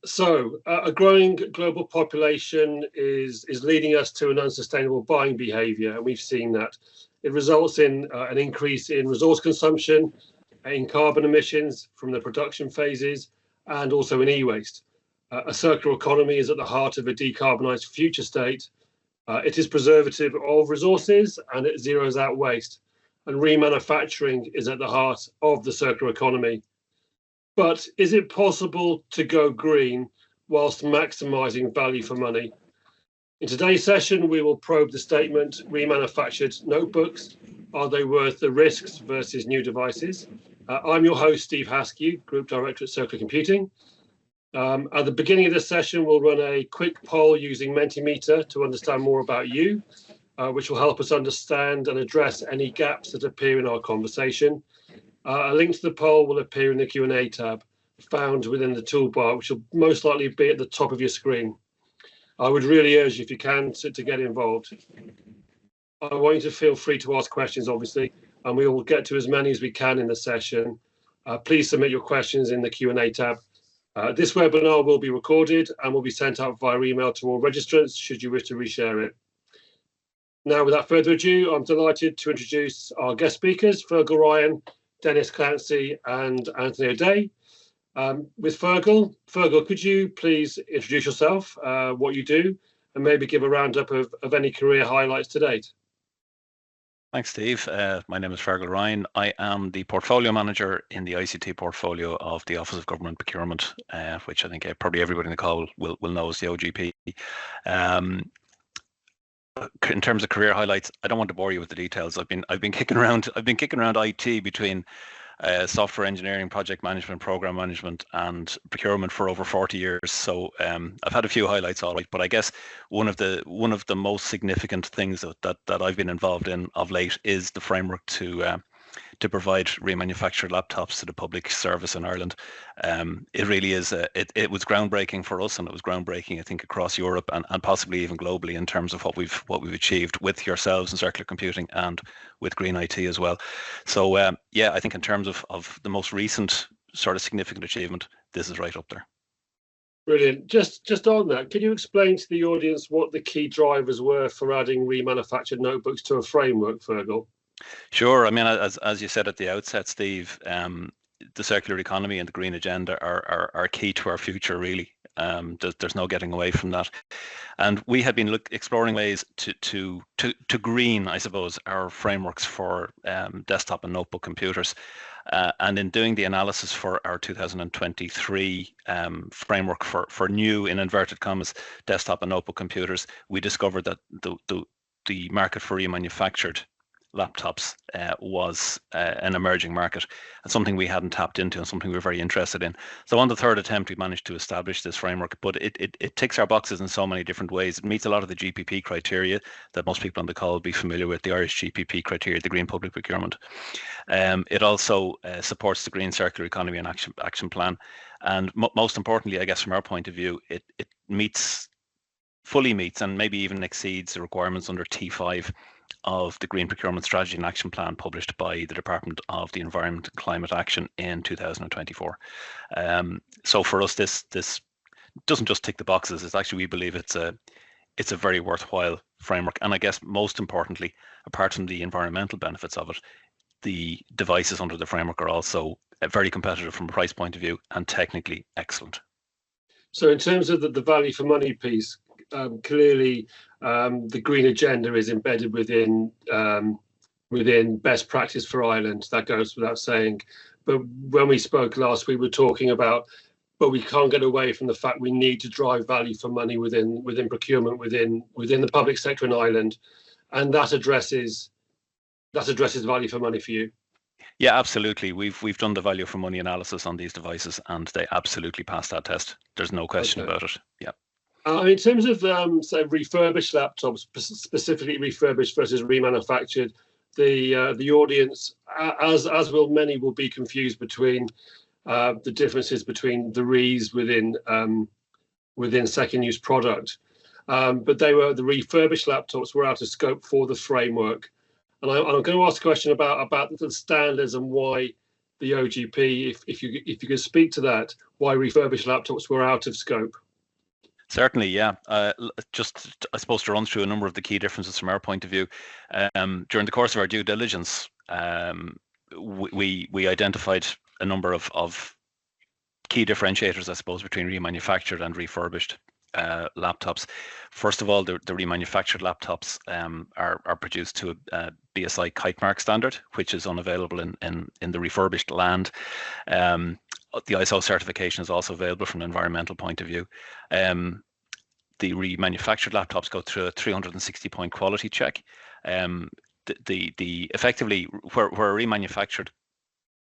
A growing global population is leading us to an unsustainable buying behaviour, and we've seen that. It results in an increase in resource consumption, in carbon emissions from the production phases, and also in e-waste. A circular economy is at the heart of a decarbonised future state. It is preservative of resources and it zeroes out waste. And remanufacturing is at the heart of the circular economy. But is it possible to go green whilst maximising value for money? In today's session, we will probe the statement, remanufactured notebooks, are they worth the risks versus new devices? I'm your host, Steve Haskew, Group Director at Circular Computing. At the beginning of this session, we'll run a quick poll using Mentimeter to understand more about you, which will help us understand and address any gaps that appear in our conversation. A link to the poll will appear in the Q&A tab found within the toolbar, which will most likely be at the top of your screen. I would really urge you, if you can, to get involved. I want you to feel free to ask questions, obviously, and we will get to as many as we can in the session. Please submit your questions in the Q&A tab. This webinar will be recorded and will be sent out via email to all registrants should you wish to reshare it. Now, without further ado, I'm delighted to introduce our guest speakers, Fergal Ryan, Denis Clancy and Anthony O'Day. With Fergal, could you please introduce yourself, what you do, and maybe give a roundup of any career highlights to date? Thanks, Steve. My name is Fergal Ryan. I am the portfolio manager in the ICT portfolio of the Office of Government Procurement, which I think probably everybody in the call will know as the OGP. In terms of career highlights, I don't want to bore you with the details. I've been kicking around IT between software engineering, project management, program management, and procurement for over 40 years. So I've had a few highlights, all right. But I guess one of the most significant things that I've been involved in of late is the framework to provide remanufactured laptops to the public service in Ireland. It really is. It was groundbreaking for us, and it was groundbreaking, I think, across Europe and possibly even globally in terms of what we've achieved with yourselves in Circular Computing and with GreenIT as well. So yeah, I think in terms of the most recent sort of significant achievement, this is right up there. Brilliant. Just on that, can you explain to the audience what the key drivers were for adding remanufactured notebooks to a framework, Fergal? Sure. I mean, as you said at the outset, Steve, the circular economy and the green agenda are key to our future, really. There's no getting away from that. And we had been exploring ways to green, I suppose, our frameworks for desktop and notebook computers. And in doing the analysis for our 2023 framework for new, in inverted commas, desktop and notebook computers, we discovered that the market for remanufactured laptops was an emerging market and something we hadn't tapped into and something we were very interested in. So on the third attempt, we managed to establish this framework, but it ticks our boxes in so many different ways. It meets a lot of the GPP criteria that most people on the call will be familiar with, the Irish GPP criteria, the Green Public Procurement. It also supports the Green Circular Economy and Action Plan. And most importantly, I guess from our point of view, it fully meets and maybe even exceeds the requirements under T5 of the Green Procurement Strategy and Action Plan published by the Department of the Environment and Climate Action in 2024. So for us, this doesn't just tick the boxes. It's actually, we believe it's a very worthwhile framework. And I guess most importantly, apart from the environmental benefits of it, the devices under the framework are also very competitive from a price point of view and technically excellent. So in terms of the value for money piece, clearly the green agenda is embedded within best practice for Ireland. That goes without saying. But when we spoke last, we were talking about, but we can't get away from the fact we need to drive value for money within procurement within the public sector in Ireland, and that addresses value for money for you. Yeah, absolutely. We've done the value for money analysis on these devices, and they absolutely passed that test. There's no question about it. Yeah. In terms of say refurbished laptops, specifically refurbished versus remanufactured, the audience, as will many, will be confused between the differences between the REs within second-use product. But the refurbished laptops were out of scope for the framework. And I'm going to ask a question about the standards and why the OGP, if you could speak to that, why refurbished laptops were out of scope. Certainly, yeah. Just, I suppose, to run through a number of the key differences from our point of view. During the course of our due diligence, we identified a number of key differentiators, I suppose, between remanufactured and refurbished laptops. First of all, the remanufactured laptops are produced to a BSI kite mark standard, which is unavailable in the refurbished land. The ISO certification is also available from an environmental point of view. The remanufactured laptops go through a 360-point quality check. Effectively, where a remanufactured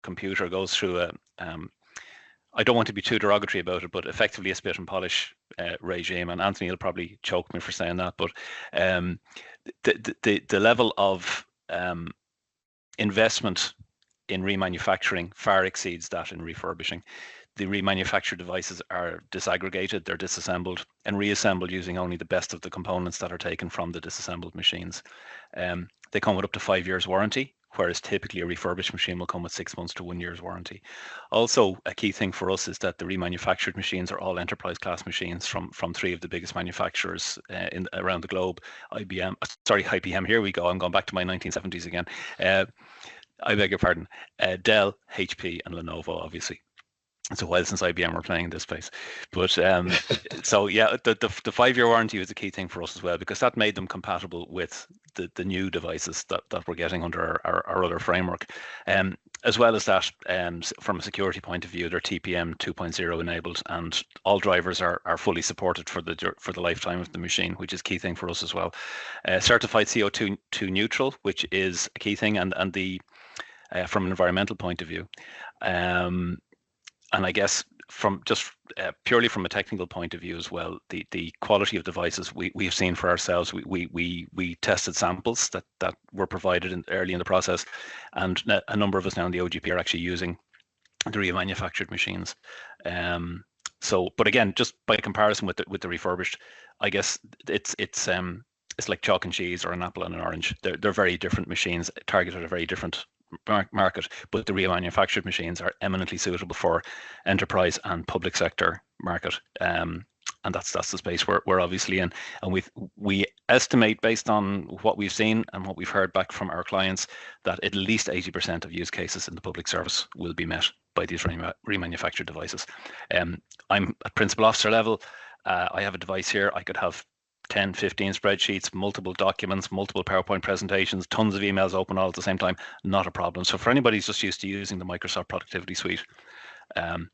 computer goes through a I don't want to be too derogatory about it, but effectively a spit and polish regime, and Anthony will probably choke me for saying that, but the level of investment in remanufacturing far exceeds that in refurbishing. The remanufactured devices are disaggregated, they're disassembled and reassembled using only the best of the components that are taken from the disassembled machines. They come with up to 5 years warranty, whereas typically a refurbished machine will come with 6 months to 1 year's warranty. Also, a key thing for us is that the remanufactured machines are all enterprise class machines from 3 of the biggest manufacturers around the globe. IBM, here we go, I'm going back to my 1970s again. I beg your pardon, Dell, HP and Lenovo, obviously. It's a while since IBM were playing in this space, but so yeah, the 5-year warranty was a key thing for us as well, because that made them compatible with the new devices that we're getting under our other framework. As well as that, from a security point of view, they're TPM 2.0 enabled, and all drivers are fully supported for the lifetime of the machine, which is a key thing for us as well. Certified CO2 neutral, which is a key thing, and the from an environmental point of view. And I guess from just purely from a technical point of view as well, the quality of devices we have seen for ourselves. We tested samples that were provided early in the process, and a number of us now in the OGP are actually using the remanufactured machines. But again, just by comparison with the refurbished, I guess it's like chalk and cheese, or an apple and an orange. They're very different machines targeted a very different market, but the remanufactured machines are eminently suitable for enterprise and public sector market, and that's the space we're obviously in. And we estimate, based on what we've seen and what we've heard back from our clients, that at least 80% of use cases in the public service will be met by these remanufactured devices. I'm at principal officer level. I have a device here. I could have 10, 15 spreadsheets, multiple documents, multiple PowerPoint presentations, tons of emails open all at the same time, not a problem. So for anybody who's just used to using the Microsoft Productivity Suite, and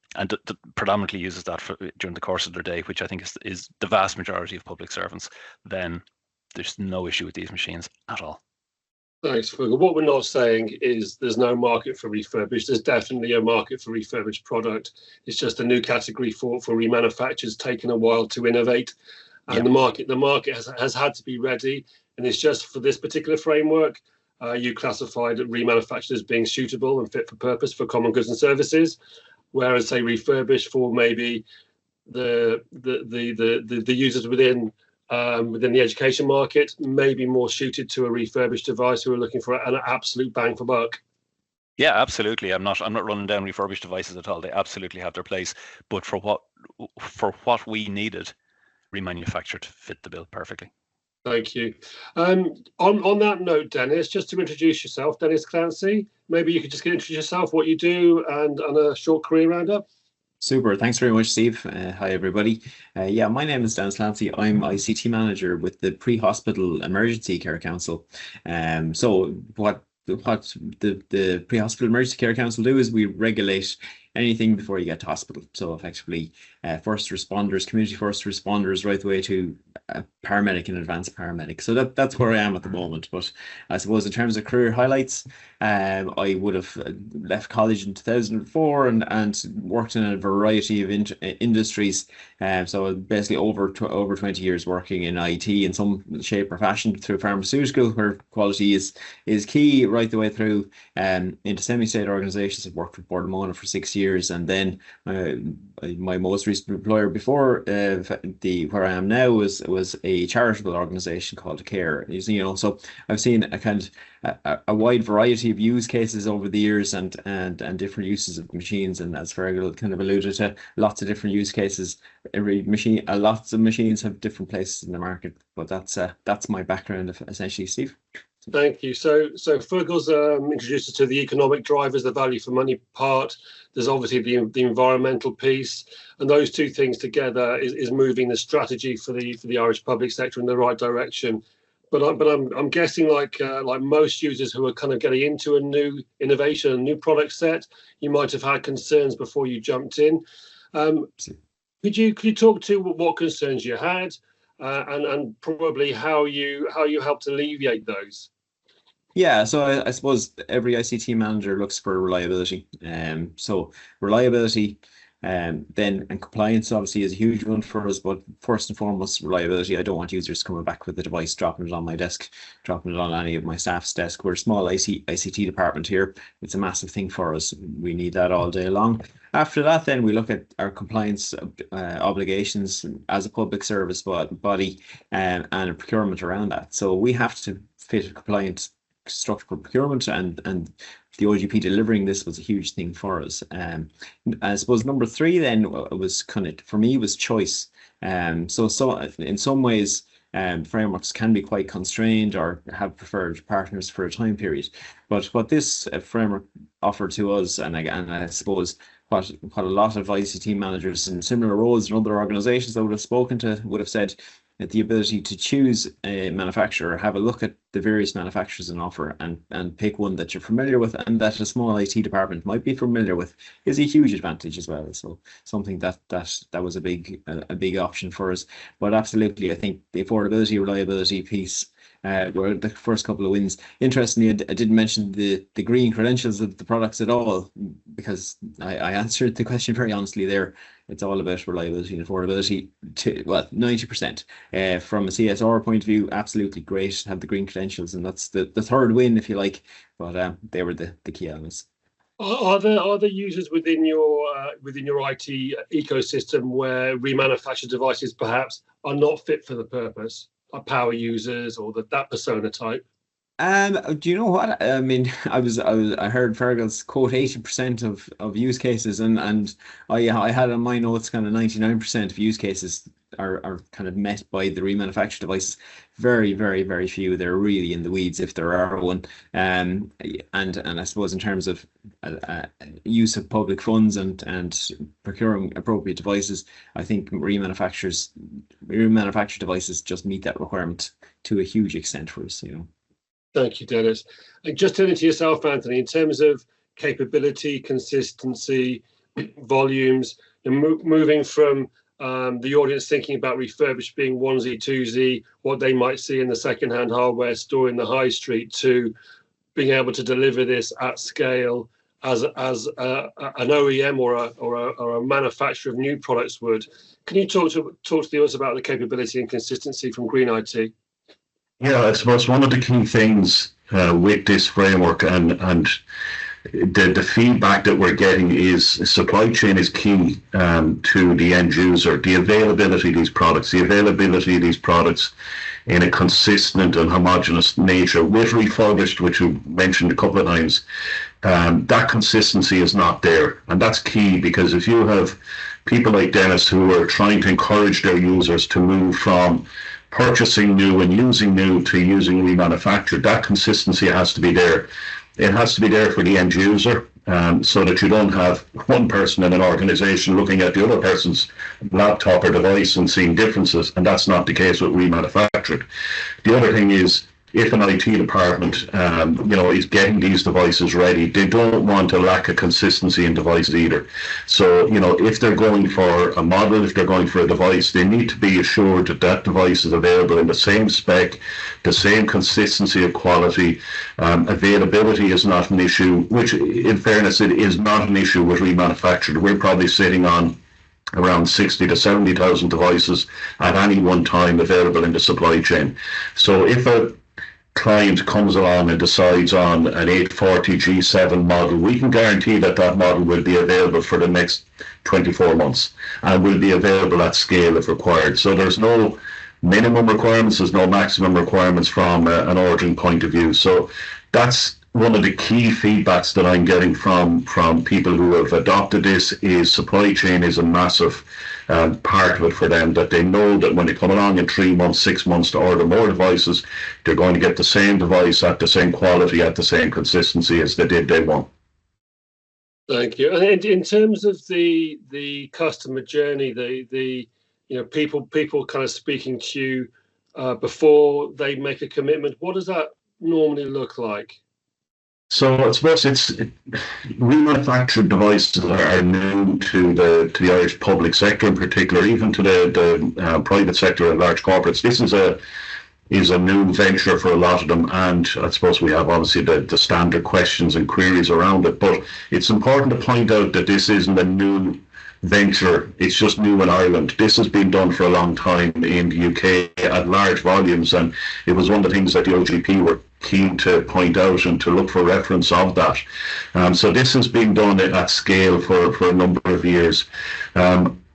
predominantly uses that during the course of their day, which I think is the vast majority of public servants, then there's no issue with these machines at all. Thanks, Fergal. What we're not saying is there's no market for refurbished. There's definitely a market for refurbished product. It's just a new category for remanufacturers, taken a while to innovate. And the market has had to be ready, and it's just for this particular framework. You classified remanufactured as being suitable and fit for purpose for common goods and services, whereas say refurbished for maybe the users within the education market may be more suited to a refurbished device who are looking for an absolute bang for buck. Yeah, absolutely. I'm not running down refurbished devices at all. They absolutely have their place, but for what we needed, remanufactured fit the bill perfectly. Thank you. On that note, Denis, just to introduce yourself, Denis Clancy, maybe you could just introduce yourself, what you do, and a short career roundup. Super. Thanks very much, Steve. Hi, everybody. My name is Denis Clancy. I'm ICT Manager with the Pre-Hospital Emergency Care Council. So what the Pre-Hospital Emergency Care Council do is we regulate anything before you get to hospital. So effectively, first responders, community first responders, right the way to paramedic and advanced paramedic. So that's where I am at the moment. But I suppose in terms of career highlights, I would have left college in 2004 and worked in a variety of industries. So basically over 20 years working in IT in some shape or fashion, through pharmaceutical, where quality is key, right the way through into semi-state organizations. I've worked for Bordemona for 6 years. years, and then my most recent employer before where I am now was a charitable organisation called Care. You know, so I've seen a kind of a wide variety of use cases over the years, and different uses of machines. And as Fergal kind of alluded to, lots of different use cases. Every machine, lots of machines have different places in the market. But that's my background essentially, Steve. Thank you. So Fergal's introduced us to the economic drivers, the value for money part. There's obviously the environmental piece, and those two things together is moving the strategy for the Irish public sector in the right direction. But I'm guessing like most users who are kind of getting into a new innovation, a new product set, you might have had concerns before you jumped in. Could you talk to what concerns you had, and probably how you helped alleviate those? Yeah, so I suppose every ICT manager looks for reliability. So reliability, and compliance obviously is a huge one for us. But first and foremost, reliability. I don't want users coming back with the device, dropping it on my desk, dropping it on any of my staff's desk. We're a small ICT department here. It's a massive thing for us. We need that all day long. After that, then we look at our compliance obligations as a public service body, and a procurement around that. So we have to fit a compliant structure for procurement, and the OGP delivering this was a huge thing for us. I suppose number three then was kind of, for me, was choice. So in some ways, frameworks can be quite constrained or have preferred partners for a time period. But what this framework offered to us, and I suppose what a lot of ICT managers in similar roles in other organizations I would have spoken to would have said, the ability to choose a manufacturer, have a look at the various manufacturers and offer, and pick one that you're familiar with and that a small IT department might be familiar with, is a huge advantage as well. So something that was a big option for us. But absolutely, I think the affordability, reliability piece were the first couple of wins. Interestingly, I didn't mention the green credentials of the products at all, because I answered the question very honestly there. It's all about reliability and affordability to, well, 90%. From a CSR point of view, absolutely great to have the green credentials, and that's the third win, if you like. But they were the key elements. Are there users within your IT ecosystem where remanufactured devices perhaps are not fit for the purpose, like power users or that persona type? Do you know what? I mean, I heard Fergal's quote 80% of use cases, and I had on my notes kind of 99% of use cases are kind of met by the remanufactured devices. Very, very, very few. They're really in the weeds if there are one. And I suppose in terms of use of public funds and procuring appropriate devices, I think remanufactured devices just meet that requirement to a huge extent for us, you know. Thank you, Denis. And just turning to yourself, Anthony, in terms of capability, consistency, volumes, and moving from the audience thinking about refurbished being onesie, twosie, what they might see in the second-hand hardware store in the high street, to being able to deliver this at scale as an OEM or a manufacturer of new products would. Can you talk to the audience about the capability and consistency from GreenIT? Yeah, I suppose one of the key things with this framework and the feedback that we're getting is supply chain is key to the end user. The availability of these products in a consistent and homogeneous nature with refurbished, which we mentioned a couple of times, that consistency is not there. And that's key, because if you have people like Denis who are trying to encourage their users to move from purchasing new and using new to using remanufactured, that consistency has to be there. It has to be there for the end user, so that you don't have one person in an organization looking at the other person's laptop or device and seeing differences, and that's not the case with remanufactured. The other thing is, if an IT department, is getting these devices ready, they don't want a lack of consistency in devices either. So, if they're going for a model, if they're going for a device, they need to be assured that that device is available in the same spec, the same consistency of quality. Availability is not an issue, which, in fairness, it is not an issue with remanufactured. We're probably sitting on around 60 to 70,000 devices at any one time available in the supply chain. So if client comes along and decides on an 840 G7 model, we can guarantee that that model will be available for the next 24 months and will be available at scale if required. So there's no minimum requirements, there's no maximum requirements from an ordering point of view. So that's one of the key feedbacks that I'm getting from people who have adopted this, is supply chain is a massive part of it for them, that they know that when they come along in 3 months, 6 months to order more devices, they're going to get the same device at the same quality, at the same consistency as they did day one. Thank you. And in terms of the customer journey, the people kind of speaking to you before they make a commitment, what does that normally look like? So I suppose remanufactured devices are new to the Irish public sector in particular, even to the private sector and large corporates. This is a new venture for a lot of them, and I suppose we have obviously the standard questions and queries around it. But it's important to point out that this isn't a new venture, it's just new in Ireland. This has been done for a long time in the UK at large volumes, and it was one of the things that the OGP were keen to point out and to look for reference of that. So this has been done at scale for a number of years.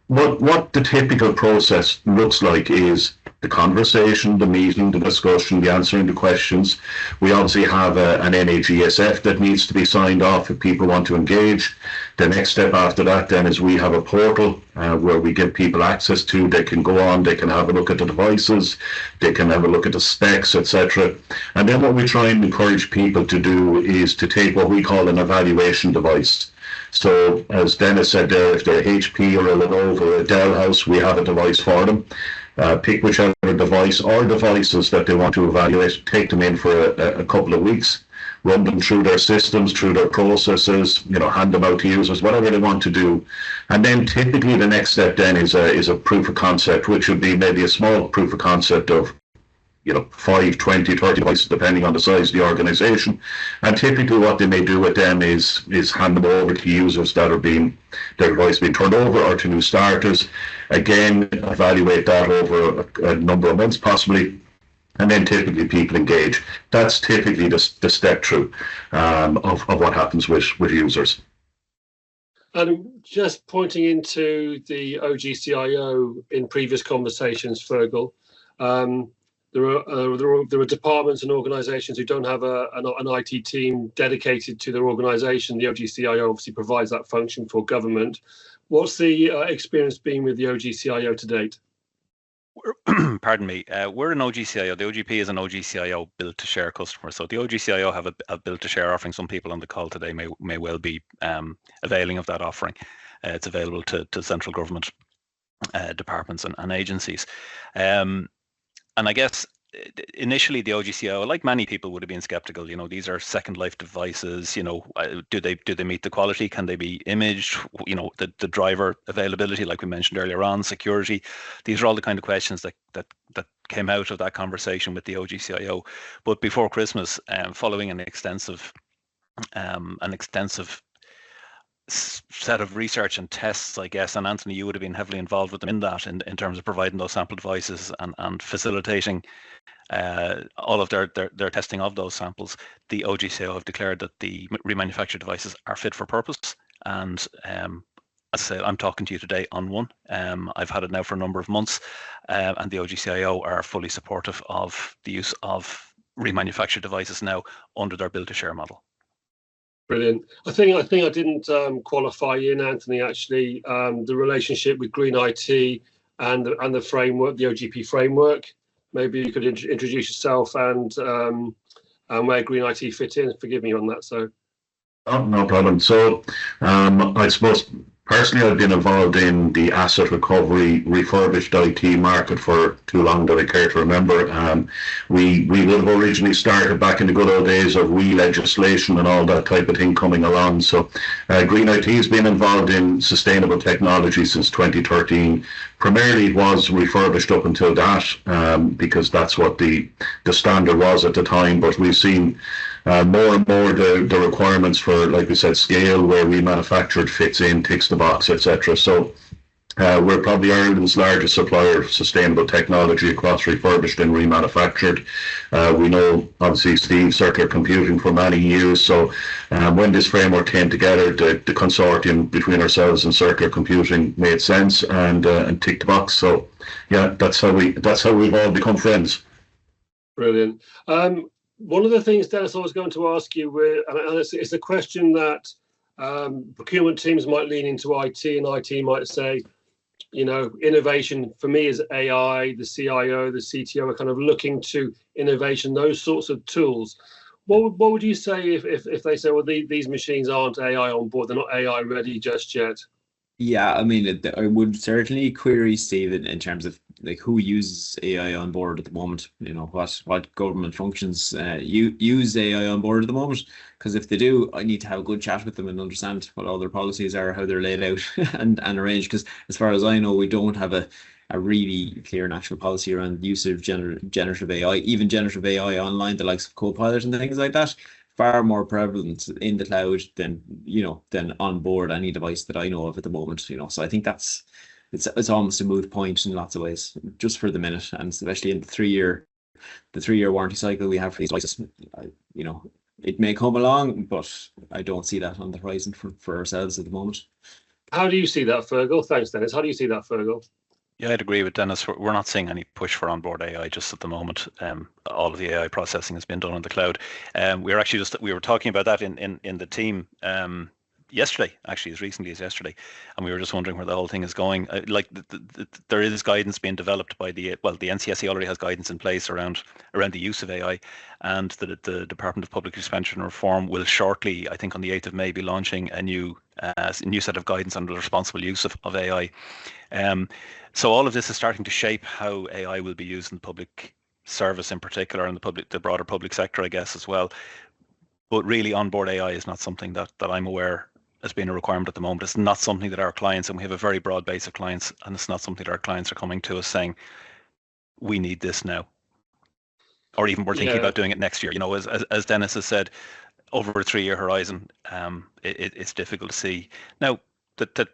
What the typical process looks like is the conversation, the meeting, the discussion, the answering the questions. We obviously have an NAGSF that needs to be signed off if people want to engage. The next step after that then is we have a portal where we give people access to. They can go on, they can have a look at the devices, they can have a look at the specs, etc. And then what we try and encourage people to do is to take what we call an evaluation device. So as Denis said there, if they're HP or a Lenovo or a Dell house, we have a device for them. Pick whichever device or devices that they want to evaluate, take them in for a couple of weeks, run them through their systems, through their processes, hand them out to users, whatever they want to do. And then typically the next step then is a proof of concept, which would be maybe a small proof of concept of 5, 20, 30 devices, depending on the size of the organization. And typically what they may do with them is hand them over to users that are their device being turned over, or to new starters. Again, evaluate that over a number of months possibly, and then typically people engage. That's typically the step through of what happens with users. And just pointing into the OGCIO in previous conversations, Fergal, there are departments and organisations who don't have an IT team dedicated to their organisation. The OGCIO obviously provides that function for government. What's the experience been with the OGCIO to date? Pardon me. We're an OGCIO. The OGP is an OGCIO built to share customer. So the OGCIO have a built to share offering. Some people on the call today may well be availing of that offering. It's available to central government departments and agencies. And I guess initially the OGCIO, like many people, would have been skeptical. These are second life devices. Do they meet the quality? Can they be imaged? The driver availability, like we mentioned earlier on, security. These are all the kind of questions that came out of that conversation with the OGCIO. But before Christmas, following an extensive set of research and tests, I guess, and Anthony, you would have been heavily involved with them in that, in terms of providing those sample devices and facilitating all of their testing of those samples. The OGCIO have declared that the remanufactured devices are fit for purpose, and as I said, I'm talking to you today on one. I've had it now for a number of months, and the OGCIO are fully supportive of the use of remanufactured devices now under their build to share model. Brilliant. I think I didn't qualify in, Anthony, actually, the relationship with GreenIT and the framework, the OGP framework. Maybe you could introduce yourself and where GreenIT fit in. Forgive me on that. So. Oh, no problem. So I suppose personally I've been involved in the asset recovery refurbished IT market for too long that I care to remember. We would have originally started back in the good old days of legislation and all that type of thing coming along. So GreenIT has been involved in sustainable technology since 2013. Primarily it was refurbished up until that because that's what the standard was at the time, but we've seen more and more the requirements for, like we said, scale, where remanufactured fits in, ticks the box, etc. So We're probably Ireland's largest supplier of sustainable technology across refurbished and remanufactured. We know, obviously, Steve, circular computing for many years. So when this framework came together, the consortium between ourselves and circular computing made sense and ticked the box. So yeah, that's how we've all become friends. Brilliant. One of the things, Denis, I was going to ask you, and it's a question that procurement teams might lean into IT, and IT might say, you know, innovation for me is AI, the CIO, the CTO are kind of looking to innovation, those sorts of tools. What would you say if they say, well, these machines aren't AI on board, they're not AI ready just yet? Yeah, I mean, I would certainly query, Steve, in terms of like who uses AI on board at the moment. You know, what government functions use AI on board at the moment. Because if they do, I need to have a good chat with them and understand what all their policies are, how they're laid out and arranged. Because as far as I know, we don't have a really clear national policy around the use of generative AI, even generative AI online, the likes of Copilot and things like that. Far more prevalent in the cloud than on board any device that I know of at the moment. You know, so I think it's almost a moot point in lots of ways, just for the minute, and especially in the 3-year warranty cycle we have for these devices. You know, it may come along, but I don't see that on the horizon for ourselves at the moment. How do you see that, Fergal? Thanks, Denis. How do you see that, Fergal? Yeah, I'd agree with Denis. We're not seeing any push for onboard AI just at the moment. All of the AI processing has been done on the cloud. We were talking about that in the team yesterday, actually, as recently as yesterday, and we were just wondering where the whole thing is going. There is guidance being developed by the NCSE already has guidance in place around the use of AI, and the Department of Public Expenditure and Reform will shortly, I think on the 8th of May, be launching a new set of guidance on the responsible use of AI. So all of this is starting to shape how AI will be used in the public service in particular, and the broader public sector, I guess, as well. But really, onboard AI is not something that I'm aware as being a requirement at the moment. It's not something that our clients, and we have a very broad base of clients, and it's not something that our clients are coming to us saying, we need this now. Or even we're thinking about doing it next year. You know, as Denis has said, over a 3-year horizon, it's difficult to see. Now, the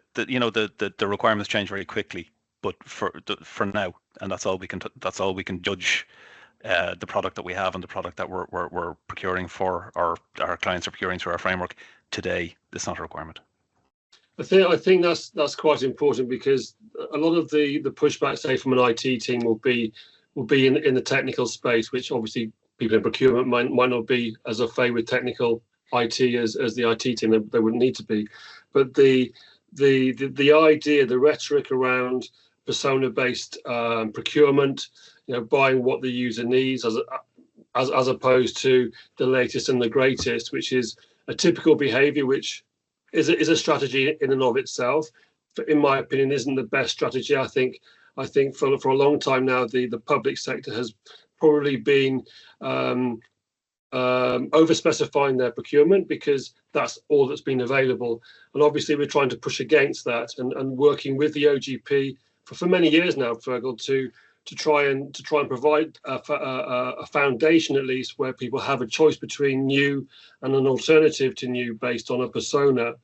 requirements change very quickly. But for now, and that's all we can judge the product that we have and the product that we're procuring for our clients are procuring through our framework today. It's not a requirement. I think that's quite important, because a lot of the pushback, say from an IT team, will be in the technical space, which obviously people in procurement might not be as au fait with technical IT as the IT team. They wouldn't need to be, but the idea, the rhetoric around persona-based procurement, you know, buying what the user needs as opposed to the latest and the greatest, which is a typical behavior, which is a strategy in and of itself. In my opinion, isn't the best strategy. I think for a long time now, the public sector has probably been over-specifying their procurement, because that's all that's been available. And obviously, we're trying to push against that and working with the OGP for many years now, Fergal, to try and provide a foundation, at least, where people have a choice between new and an alternative to new based on a persona.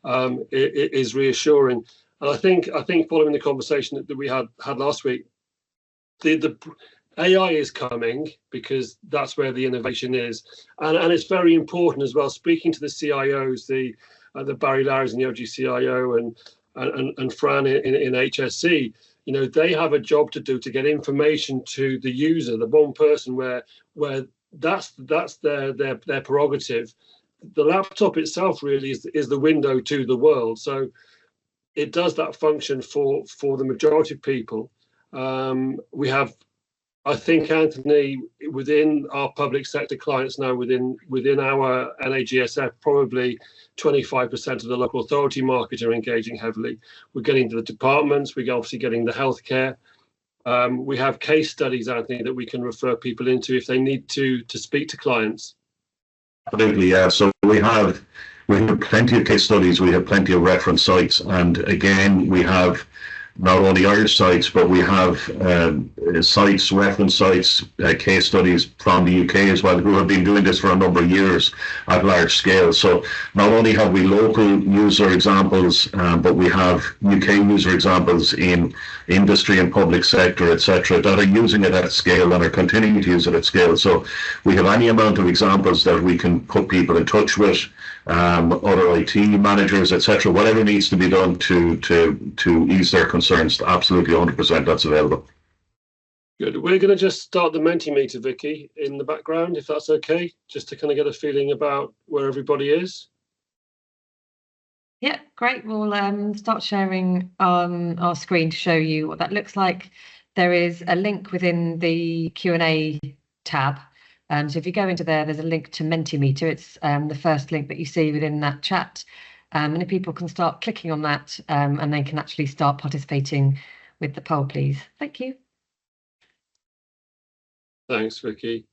It is reassuring. And I think following the conversation that we had last week, the AI is coming, because that's where the innovation is, and it's very important as well. Speaking to the CIOs, the Barry Larrys in the OGCIO and Fran in HSE, you know, they have a job to do to get information to the user, the one person, where that's their prerogative. The laptop itself really is the window to the world, so it does that function for the majority of people. We have, I think, Anthony, within our public sector clients now, within our NAGSF, probably 25% of the local authority market are engaging heavily. We're getting to the departments, we're obviously getting the healthcare. We have case studies, Anthony, that we can refer people into if they need to speak to clients. Absolutely, yeah. So we have plenty of case studies, we have plenty of reference sites, and again, we have not only Irish sites, but we have sites, reference sites, case studies from the UK as well, who have been doing this for a number of years at large scale. So not only have we local user examples, but we have UK user examples in industry and public sector, etc., that are using it at scale and are continuing to use it at scale. So we have any amount of examples that we can put people in touch with, other IT managers, etc., whatever needs to be done to ease their concerns. Absolutely 100% that's available. Good. We're going to just start the Mentimeter, Vicky, in the background, if that's okay, just to kind of get a feeling about where everybody is. Yeah, great. We'll start sharing our screen to show you what that looks like. There is a link within the Q&A tab. So if you go into there, there's a link to Mentimeter. It's the first link that you see within that chat. And if people can start clicking on that, and they can actually start participating with the poll, please. Thank you. Thanks, Vicky.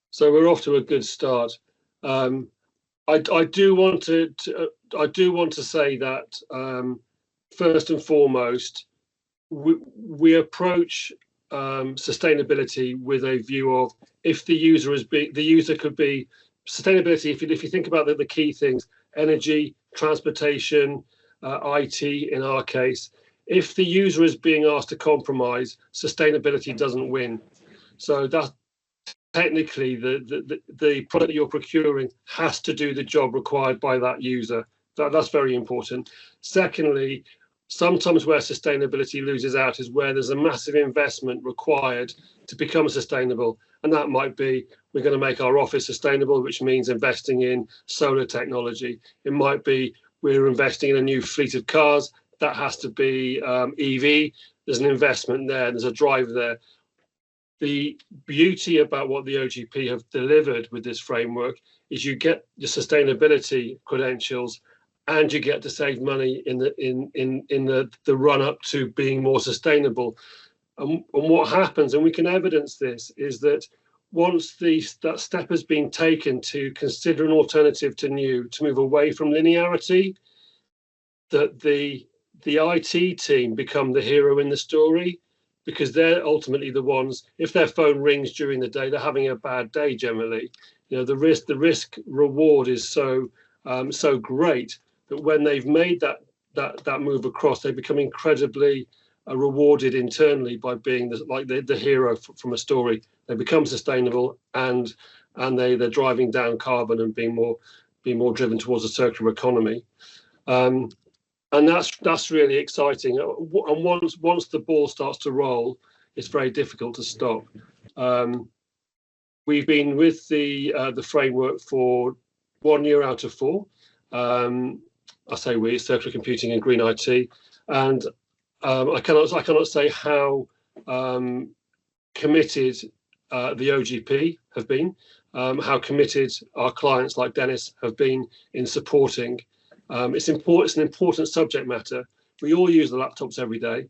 So we're off to a good start. I do want to say that first and foremost, we approach sustainability with a view of, if the user could be sustainability. If you think about the key things: energy, transportation, IT in our case. If the user is being asked to compromise, sustainability doesn't win. So that technically the product that you're procuring has to do the job required by that user. That's very important. Secondly, sometimes where sustainability loses out is where there's a massive investment required to become sustainable. And that might be, we're going to make our office sustainable, which means investing in solar technology. It might be, we're investing in a new fleet of cars. That has to be EV. There's an investment there. There's a driver there. The beauty about what the OGP have delivered with this framework is you get your sustainability credentials, and you get to save money in the run up to being more sustainable. And what happens, and we can evidence this, is that once that step has been taken to consider an alternative to new, to move away from linearity, that the IT team become the hero in the story, because they're ultimately the ones, if their phone rings during the day, they're having a bad day generally. You know, the risk reward is so great that when they've made that move across, they become incredibly rewarded internally by being the hero from a story. They become sustainable, and they're driving down carbon and being more driven towards a circular economy. And that's really exciting. And once the ball starts to roll, it's very difficult to stop. We've been with the framework for 1 year out of 4. I say we, Circular Computing and GreenIT, and I cannot say how committed the OGP have been, how committed our clients like Denis have been in supporting. It's an important subject matter. We all use the laptops every day,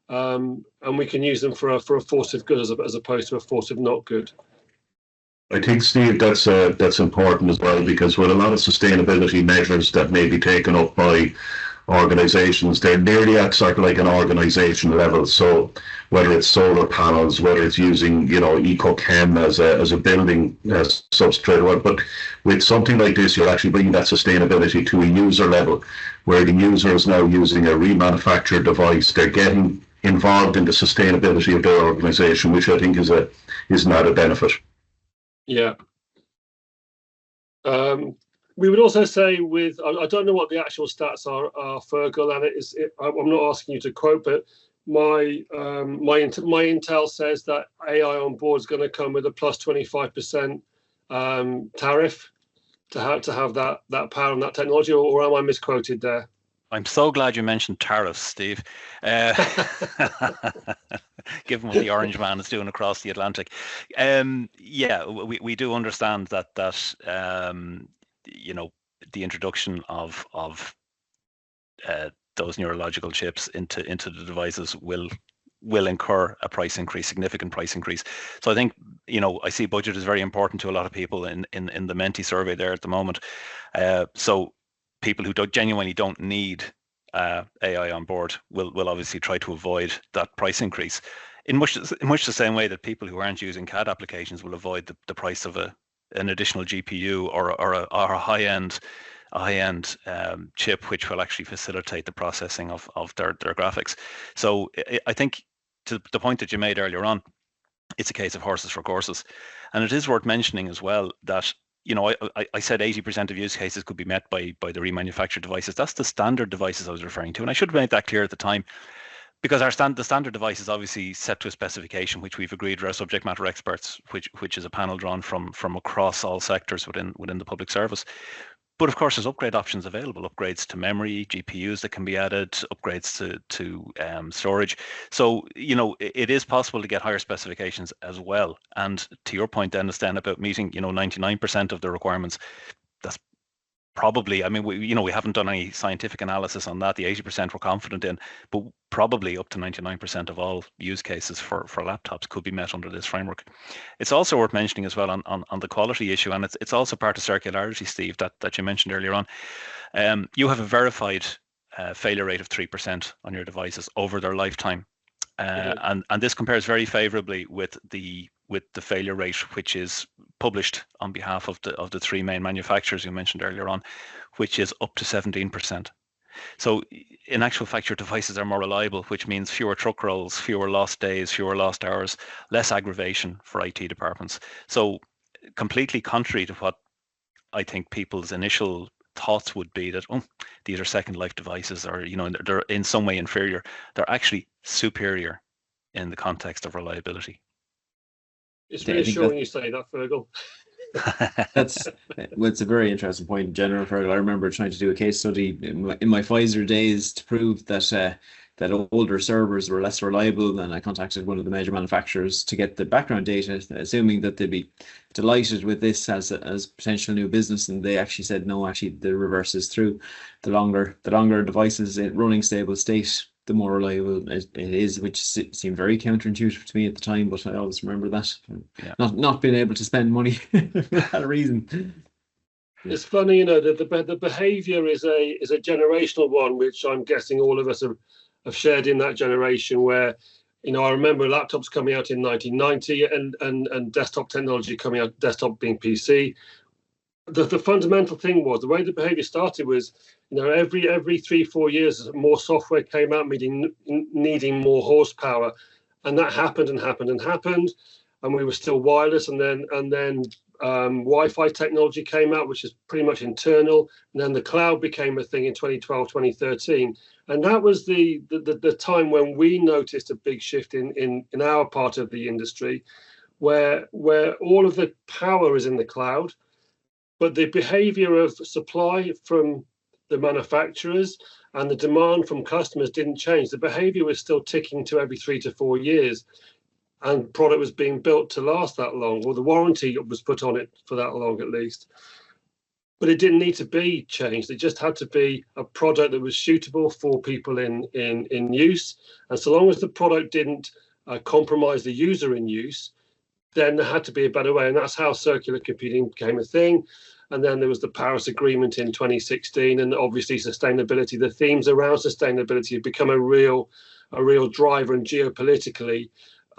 and we can use them for a force of good as opposed to a force of not good. I think, Steve, that's important as well, because with a lot of sustainability measures that may be taken up by organisations, they're nearly at sort of like an organisation level. So whether it's solar panels, whether it's using, eco-chem as a building substrate, but with something like this, you're actually bringing that sustainability to a user level, where the user is now using a remanufactured device. They're getting involved in the sustainability of their organisation, which I think is an added benefit. Yeah. We would also say I don't know what the actual stats are, Fergal, and I'm not asking you to quote, but my intel says that AI on board is going to come with a plus 25% tariff to have that power and that technology, or am I misquoted there? I'm so glad you mentioned tariffs, Steve. Given what the Orange Man is doing across the Atlantic. Yeah, we do understand that the introduction of those neurological chips into the devices will incur a price increase, significant price increase. So I think, I see budget is very important to a lot of people in the Menti survey there at the moment. So people who genuinely don't need AI on board will obviously try to avoid that price increase in much the same way that people who aren't using CAD applications will avoid the price of an additional GPU or a high-end chip, which will actually facilitate the processing of their graphics. So I think, to the point that you made earlier on, it's a case of horses for courses. And it is worth mentioning as well that, you know, I said 80% of use cases could be met by the remanufactured devices. That's the standard devices I was referring to. And I should have made that clear at the time, because the standard device is obviously set to a specification which we've agreed with our subject matter experts, which is a panel drawn from across all sectors within the public service. But of course, there's upgrade options available, upgrades to memory, GPUs that can be added, upgrades to storage. So, you know, it is possible to get higher specifications as well. And to your point, Denis, then about meeting, you know, 99% of the requirements, that's probably, I mean, we haven't done any scientific analysis on that. The 80% we're confident in, but probably up to 99% of all use cases for laptops could be met under this framework. It's also worth mentioning as well on the quality issue, and it's also part of circularity, Steve, that you mentioned earlier on. You have a verified failure rate of 3% on your devices over their lifetime. And this compares very favorably with the failure rate which is published on behalf of the three main manufacturers you mentioned earlier on, which is up to 17%. So in actual fact, your devices are more reliable, which means fewer truck rolls, fewer lost days, fewer lost hours, less aggravation for IT departments. So completely contrary to what I think people's initial thoughts would be, that these are second life devices, or, you know, they're in some way inferior. They're actually superior in the context of reliability. It's reassuring you say that, Fergal. It's a very interesting point in general, Fergal. I remember trying to do a case study in my Pfizer days to prove that older servers were less reliable, and I contacted one of the major manufacturers to get the background data, assuming that they'd be delighted with this as potential new business, and they actually said no, actually the reverse is true. The longer devices in running stable state, the more reliable it is, which seemed very counterintuitive to me at the time, but I always remember that. Yeah. Not being able to spend money for that reason. It's funny, you know, the behaviour is a generational one, which I'm guessing all of us have shared in that generation, where, you know, I remember laptops coming out in 1990 and desktop technology coming out, desktop being PC. The fundamental thing was, the way the behaviour started was, you know, every 3-4 years more software came out, needing more horsepower, and that happened, and we were still wireless, and then Wi-Fi technology came out, which is pretty much internal, and then the cloud became a thing in 2012, 2013, and that was the time when we noticed a big shift in our part of the industry, where all of the power is in the cloud, but the behavior of supply from the manufacturers and the demand from customers didn't change. The behavior was still ticking to every 3 to 4 years, and product was being built to last that long, or the warranty was put on it for that long at least. But it didn't need to be changed. It just had to be a product that was suitable for people in use. And so long as the product didn't compromise the user in use, then there had to be a better way. And that's how circular computing became a thing. And then there was the Paris Agreement in 2016, and obviously sustainability. The themes around sustainability have become a real driver, and geopolitically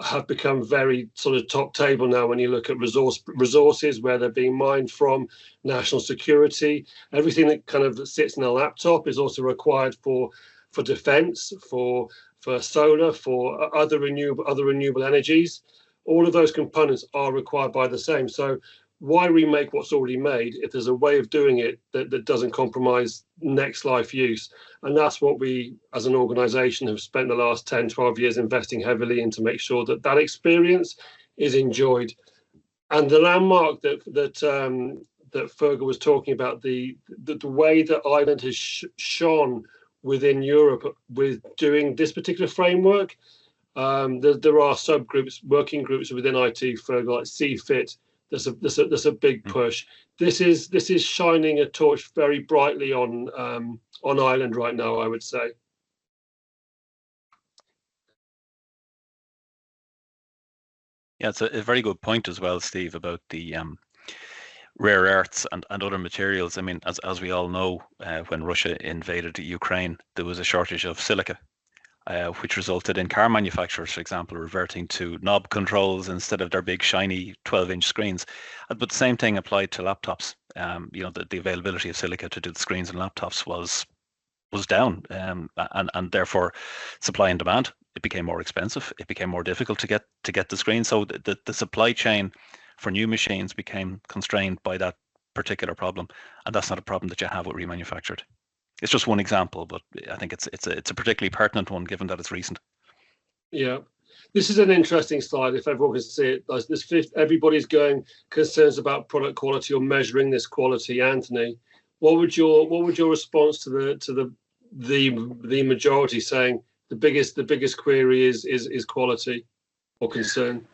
have become very sort of top table now when you look at resources, where they're being mined from, national security. Everything that kind of sits in a laptop is also required for defense, for solar, for other renewable energies. All of those components are required by the same. So why remake what's already made if there's a way of doing it that doesn't compromise next life use? And that's what we as an organization have spent the last 10, 12 years investing heavily in, to make sure that experience is enjoyed. And the landmark that Fergal was talking about, the way that Ireland has shone within Europe with doing this particular framework, there are subgroups, working groups within IT, Fergal, like CFIT. There's a big push. This is shining a torch very brightly on Ireland right now, I would say. Yeah, it's a very good point as well, Steve, about the rare earths and other materials. I mean, as we all know, when Russia invaded Ukraine, there was a shortage of silica, which resulted in car manufacturers, for example, reverting to knob controls instead of their big shiny 12-inch screens. But the same thing applied to laptops. The availability of silica to do the screens and laptops was down, and therefore supply and demand. It became more expensive. It became more difficult to get the screen. So the supply chain for new machines became constrained by that particular problem, and that's not a problem that you have with remanufactured. It's just one example, but I think it's a particularly pertinent one given that it's recent. Yeah, this is an interesting slide. If everyone can see it, this fifth, everybody's going concerns about product quality or measuring this quality. Anthony, what would your response to the majority saying the biggest query is quality or concern?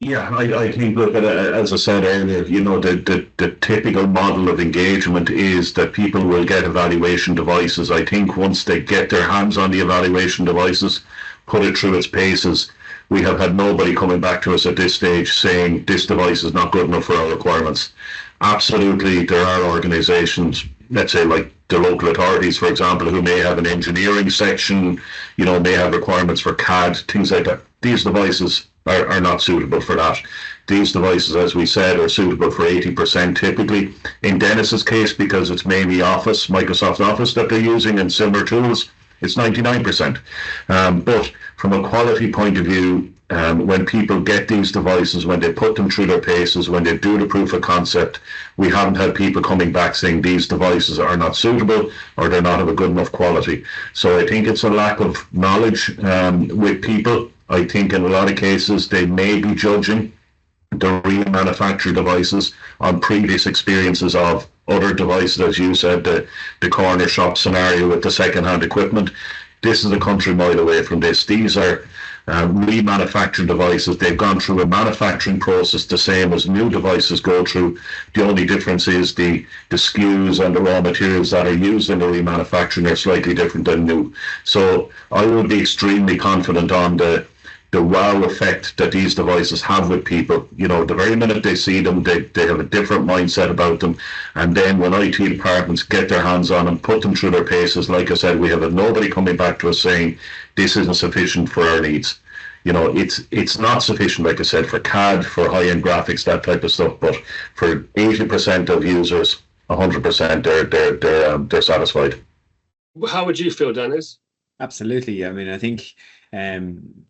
Yeah, I think, look, as I said earlier, the typical model of engagement is that people will get evaluation devices. I think once they get their hands on the evaluation devices, put it through its paces, we have had nobody coming back to us at this stage saying this device is not good enough for our requirements. Absolutely, there are organizations, let's say like the local authorities, for example, who may have an engineering section, may have requirements for CAD, things like that. These devices are not suitable for that. These devices, as we said, are suitable for 80% typically. In Denis's case, because it's mainly Office, Microsoft Office that they're using and similar tools, it's 99%. But from a quality point of view, when people get these devices, when they put them through their paces, when they do the proof of concept, we haven't had people coming back saying these devices are not suitable or they're not of a good enough quality. So I think it's a lack of knowledge with people. I think in a lot of cases they may be judging the remanufactured devices on previous experiences of other devices, as you said, the corner shop scenario with the second-hand equipment. This is a country mile away from this. These are remanufactured devices. They've gone through a manufacturing process the same as new devices go through. The only difference is the SKUs and the raw materials that are used in the remanufacturing are slightly different than new. So I would be extremely confident on the wow effect that these devices have with people. The very minute they see them, they have a different mindset about them. And then when IT departments get their hands on them, put them through their paces, like I said, we have nobody coming back to us saying this isn't sufficient for our needs. It's not sufficient, like I said, for CAD, for high-end graphics, that type of stuff. But for 80% of users, 100%, they're satisfied. How would you feel, Denis? Absolutely. I mean, I think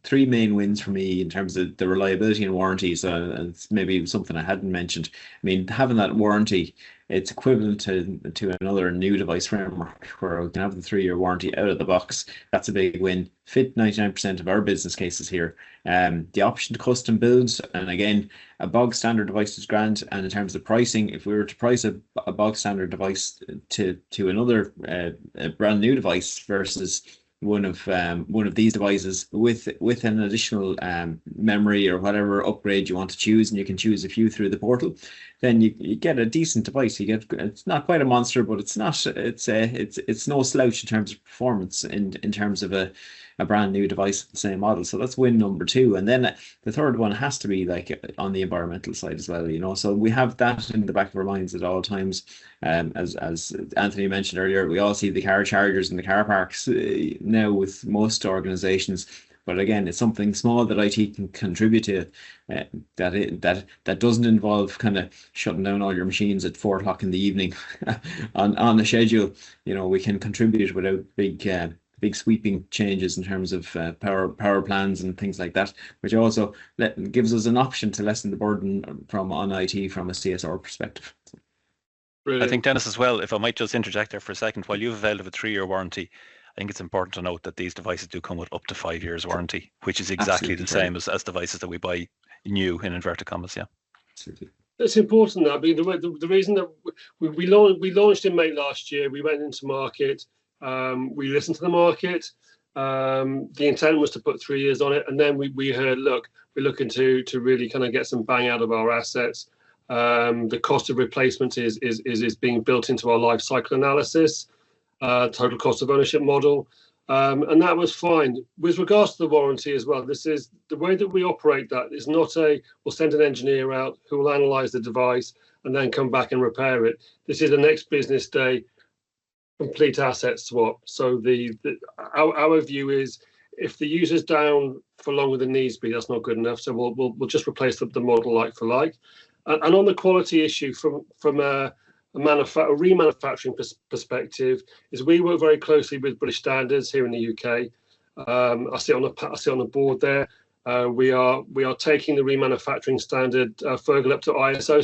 three main wins for me in terms of the reliability and warranty. So it's maybe something I hadn't mentioned. I mean, having that warranty, it's equivalent to another new device framework where we can have the 3-year warranty out of the box. That's a big win. Fit 99% of our business cases here. The option to custom builds, and again, a bog standard device is grand. And in terms of pricing, if we were to price a bog standard device to another a brand new device versus one of these devices with an additional memory or whatever upgrade you want to choose, and you can choose a few through the portal, then you get a decent device. It's not quite a monster, but it's no slouch in terms of performance in terms of a brand new device of the same model. So that's win number 2. And then the third one has to be like on the environmental side as well, so we have that in the back of our minds at all times. As Anthony mentioned earlier, we all see the car chargers in the car parks now with most organizations. But again, it's something small that IT can contribute to, that doesn't involve kind of shutting down all your machines at 4 o'clock in the evening on the schedule. We can contribute without big sweeping changes in terms of power plans and things like that, which also gives us an option to lessen the burden on IT from a CSR perspective. Brilliant. I think, Denis, as well, if I might just interject there for a second, while you've availed of a 3-year warranty, I think it's important to note that these devices do come with up to 5 years warranty, which is exactly the same as devices that we buy new, in inverted commas. Yeah. Absolutely. It's important that the reason that we launched in May last year, we went into market, we listened to the market. The intent was to put 3 years on it, and then we heard, look, we're looking to really kind of get some bang out of our assets. The cost of replacement is being built into our life cycle analysis, total cost of ownership model, and that was fine. With regards to the warranty as well, this is the way that we operate. That is not we'll send an engineer out who will analyze the device and then come back and repair it. This is the next business day complete asset swap. So our view is, if the user's down for longer than needs be, that's not good enough. So we'll just replace the model like for like. And on the quality issue, from a remanufacturing perspective, is we work very closely with British standards here in the UK. I sit on the board there. We are taking the remanufacturing standard further up to ISO,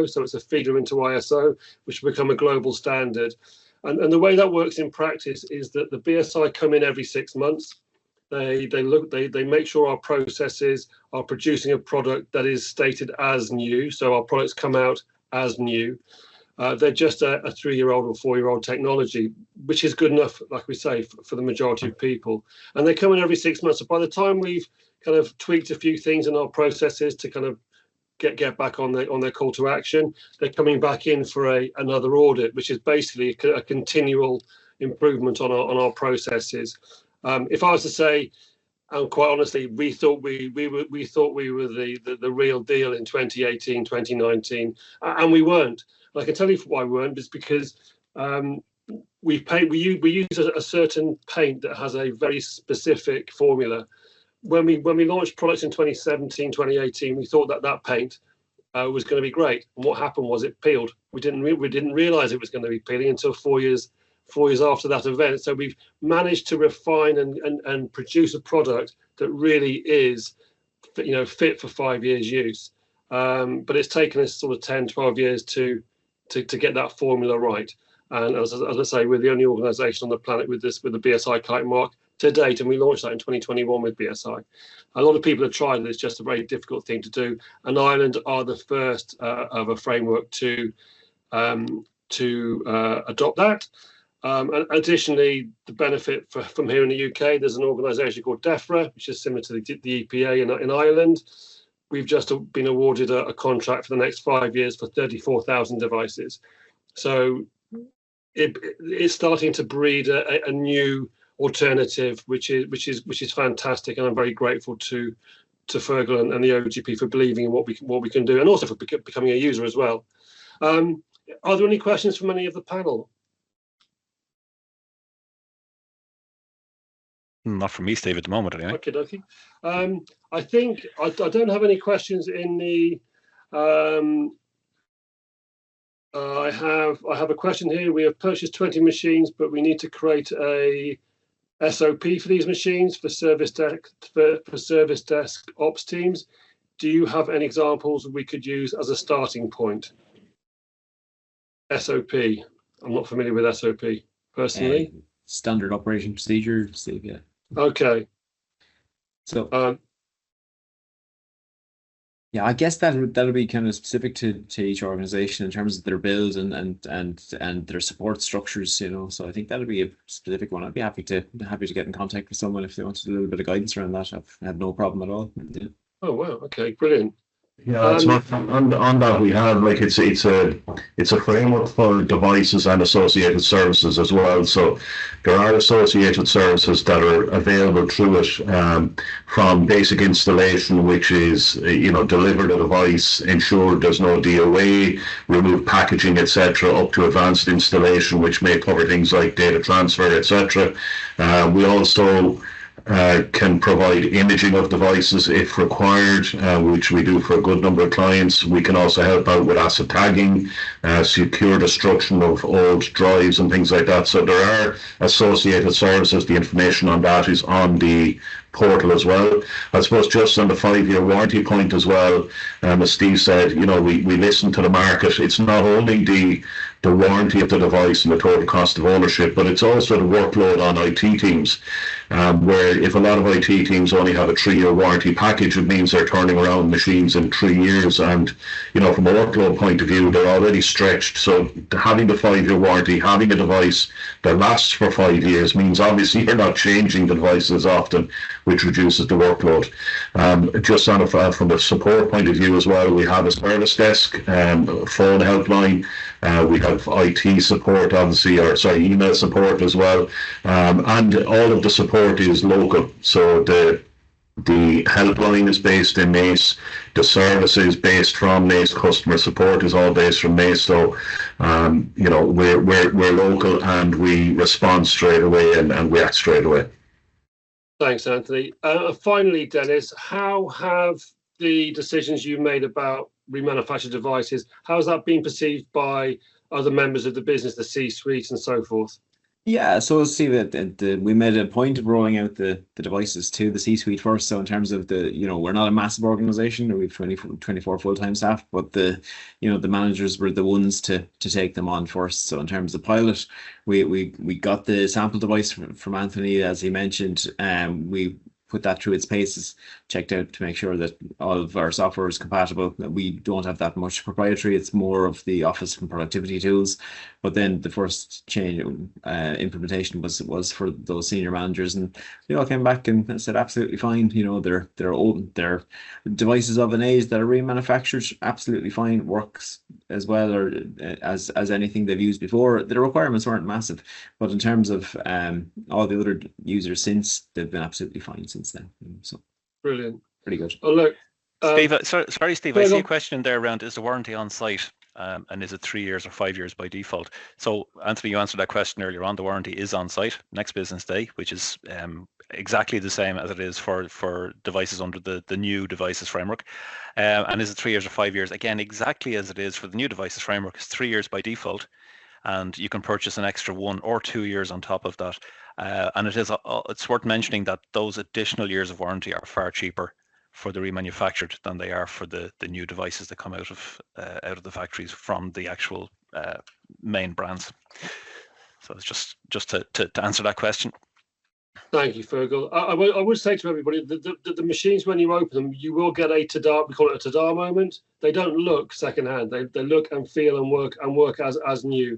so it's a feeder into ISO, which will become a global standard. And the way that works in practice is that the BSI come in every 6 months. They make sure our processes are producing a product that is stated as new, so our products come out as new. They're just a 3-year-old or 4-year-old technology, which is good enough, like we say, for the majority of people. And they come in every 6 months. So by the time we've kind of tweaked a few things in our processes to kind of get back on their call to action, they're coming back in for another audit, which is basically a continual improvement on our processes. If I was to say, and quite honestly, we thought we were the real deal in 2018, 2019, and we weren't. And I can tell you why we weren't, is because we use a certain paint that has a very specific formula. When we launched products in 2017, 2018, we thought that paint was going to be great. And what happened was it peeled. We didn't realize it was going to be peeling until 4 years after that event. So we've managed to refine and produce a product that really is, fit for 5 years use. But it's taken us sort of 10, 12 years to get that formula right. And as I say, we're the only organisation on the planet with the BSI kite mark to date, and we launched that in 2021 with BSI. A lot of people have tried it. It's just a very difficult thing to do. And Ireland are the first of a framework to adopt that. And additionally, the benefit from here in the UK, there's an organisation called DEFRA, which is similar to the EPA in Ireland. We've just been awarded a contract for the next 5 years for 34,000 devices. So it's starting to breed a new alternative, which is fantastic, and I'm very grateful to Fergal and the OGP for believing in what we can do, and also for becoming a user as well. Are there any questions from any of the panel? Not from me, Steve, at the moment, anyway. Okay, dokie. I think I don't have any questions in the. I have a question here. We have purchased 20 machines, but we need to create a SOP for these machines for service desk ops teams. Do you have any examples we could use as a starting point? SOP. I'm not familiar with SOP personally. Standard operation procedure, Steve. Yeah. Okay. So. Yeah, I guess that'll be kind of specific to each organization in terms of their build and their support structures, So I think that'll be a specific one. I'd be happy to get in contact with someone if they wanted a little bit of guidance around that. I've had no problem at all. Yeah. Oh wow! Okay, brilliant. Yeah, it's not on that we have it's a framework for devices and associated services as well. So there are associated services that are available through it, from basic installation, which is deliver the device, ensure there's no DOA, remove packaging, etc., up to advanced installation, which may cover things like data transfer, etc. We also can provide imaging of devices if required, which we do for a good number of clients. We can also help out with asset tagging, secure destruction of old drives and things like that. So there are associated services. The information on that is on the portal as well. I suppose just on the 5-year warranty point as well, as Steve said, we listen to the market. It's not only the warranty of the device and the total cost of ownership, but it's also the workload on IT teams, where if a lot of IT teams only have a 3-year warranty package, it means they're turning around machines in 3 years, and from a workload point of view, they're already stretched. So having the 5-year warranty, having a device that lasts for 5 years means obviously you're not changing the device as often, which reduces the workload. Just from a support point of view as well, we have a service desk, phone helpline. We have IT support, obviously, email support as well, and all of the support is local. So The helpline is based in Mace. The service is based from Mace. Customer support is all based from Mace. So, you know, we're local and we respond straight away and we act straight away. Thanks, Anthony. Finally, Denis, how have the decisions you made about remanufactured devices, how has that been perceived by other members of the business, the C-suite and so forth? Yeah, so see that we made a point of rolling out the devices to the C-suite first. So in terms of we're not a massive organization. We've 24 full-time staff, but the managers were the ones to take them on first. So in terms of pilot, we got the sample device from Anthony, as he mentioned. We put that through its paces, checked out to make sure that all of our software is compatible. We don't have that much proprietary. It's more of the office and productivity tools. But then the first change implementation was for those senior managers, and they all came back and said absolutely fine. You know, they're old, they're devices of an age that are remanufactured, absolutely fine, works as well or as anything they've used before. The requirements weren't massive, but in terms of all the other users since, they've been absolutely fine since then. So brilliant, pretty good. Oh look, Steve, sorry, Steve, I see a question there around, is the warranty on site? And is it 3 years or 5 years by default? So Anthony, you answered that question earlier on. The warranty is on site next business day, which is exactly the same as it is for devices under the new devices framework. And is it 3 years or 5 years? Again, exactly as it is for the new devices framework. It's 3 years by default, and you can purchase an extra 1 or 2 years on top of that. And it's worth mentioning that those additional years of warranty are far cheaper for the remanufactured than they are for the new devices that come out of the factories from the actual main brands. So it's just to answer that question. Thank you, Fergal. I would say to everybody that the machines, when you open them, you will get a tada, we call it a tada moment. They don't look secondhand. They look and feel and work as new.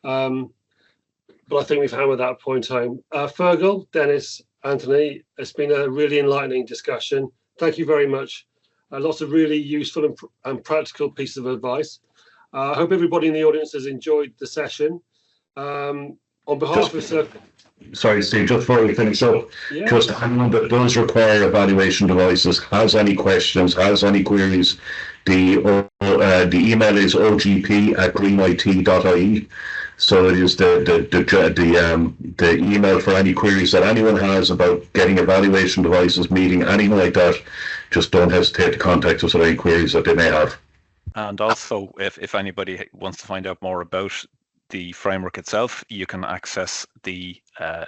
But I think we've hammered that point home. Fergal, Denis, Anthony, it's been a really enlightening discussion. Thank you very much. Lots of really useful and practical pieces of advice. I hope everybody in the audience has enjoyed the session. On behalf of Sorry, Steve, just before we finish up, yeah. Just anyone that does require evaluation devices, has any questions, has any queries, the email is ogp@greenit.ie. So it is the email for any queries that anyone has about getting evaluation devices, meeting, anything like that. Just don't hesitate to contact us with any queries that they may have. And also, if anybody wants to find out more about the framework itself, you can access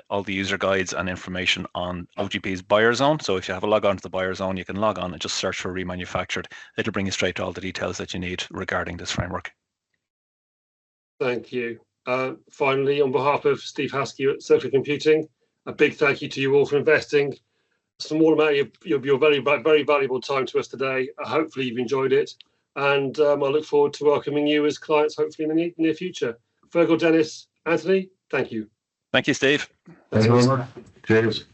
all the user guides and information on OGP's buyer zone. So if you have a log on to the buyer zone, you can log on and just search for remanufactured. It'll bring you straight to all the details that you need regarding this framework. Thank you. Finally, on behalf of Steve Haskey at Circular Computing, a big thank you to you all for investing a small amount of your very, very valuable time to us today. Hopefully you've enjoyed it, and I look forward to welcoming you as clients hopefully in the near future. Fergal, Denis, Anthony, thank you. Thank you, Steve. Thank you very much. Cheers.